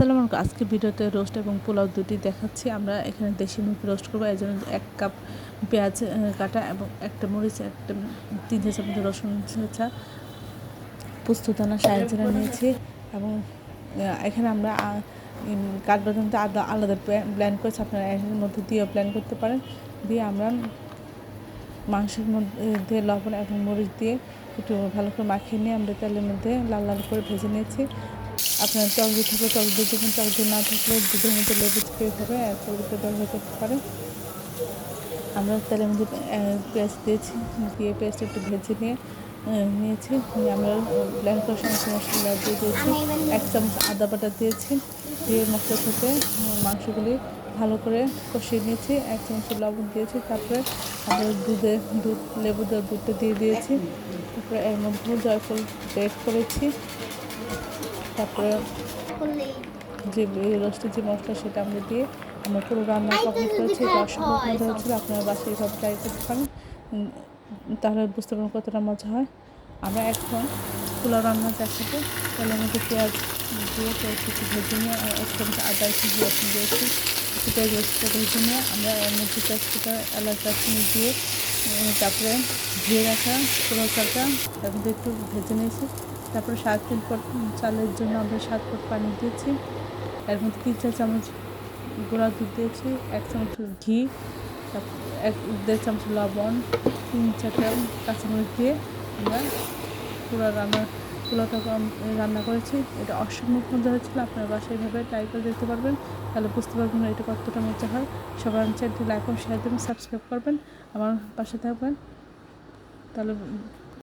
আসসালামু আলাইকুম। আজকে ভিডিওতে রোস্ট এবং পোলাও দুটি দেখাচ্ছি। আমরা এখানে দেশি মুরগি রোস্ট করবো, এই জন্য 1 কাপ পেঁয়াজ কাটা এবং একটা মরিচ, একটা 3 চামচ রসুন ছেঁচা, পোস্তদানা, শাহি জিরা নিয়েছি এবং এখানে আমরা কাঠবাদামটা আলাদা ব্লেন্ড করেছি। আপনারা এর মধ্যে দিয়েও ব্লেন্ড করতে পারেন। দিয়ে আমরা মাংসের মধ্যে লবণ এবং মরিচ দিয়ে একটু ভালো করে মাখিয়ে নিয়ে আমরা তেলের মধ্যে লাল লাল করে ভেজে নিয়েছি। আপনার টক দই থাকলে টক দই দেবেন, টক দই না থাকলে দুধের মধ্যে লেবু চিপে এভাবে টক দই ব্যবহার করতে পারেন। আমরা তেলের মধ্যে পেঁয়াজ দিয়েছি, দিয়ে পেঁয়াজটা একটু ভেজে নিয়েছি। আমরা ব্লেন্ড করা সমস্ত মশলা দিয়ে দিয়েছি, 1 চামচ আদা বাটা দিয়েছি, দিয়ে মশলার সাথে মাংসগুলি ভালো করে কষিয়ে নিয়েছি। 1 চামচ লবণ দিয়েছি, তারপরে আমরা লেবু দেওয়ার দুধটা দিয়ে দিয়েছি। তারপরে এর মধ্যে জয়ফল গ্রেট করেছি। তারপরে যে রোস্টের যে মশলা সেটা আমরা দিয়ে আমরা পুরো রান্না কমপ্লিট করেছি। এটা অসম্ভব মজা হচ্ছিল। আপনারা বাসায় এইভাবে ট্রাই করতে পারেন, তাহলে বুঝতে পারবেন কতটা মজা হয়। আমরা এখন পোলাও রান্না দেখাবো। তেলের মধ্যে পেঁয়াজ দিয়ে একটু ভেজে নিয়ে 1 চামচ আদা, একটু রসুন দিয়েছি, একটু পেঁয়াজ রসুনটা ভেজে নিয়ে আমরা এর মধ্যে তেজপাতা, এলাচ, দারচিনি দিয়ে তারপরে ধুয়ে রাখা পোলাও চালটা তার মধ্যে একটু ভেজে নিয়েছি। তারপরে 7 পট চালের জন্য আমরা 7 পট পানি দিয়েছি। এর মধ্যে 3-4 চামচ গুঁড়া দুধ দিয়েছি, 1 চামচ ঘি, তারপর 1-1.5 চামচ লবণ, 3-4টা কাঁচামরিচ দিয়ে আমরা পুরো পোলাওটা রান্না করেছি। এটা অসম্ভব মজা হয়েছিল। আপনার বাসায় এভাবে ট্রাই করে দেখতে পারবেন, তাহলে বুঝতে পারবেন এটা কতটা মজা হয়। সবাই চ্যানেলটি লাইক ও শেয়ার দেবেন, সাবস্ক্রাইব করবেন, আমার পাশে থাকবেন, তাহলে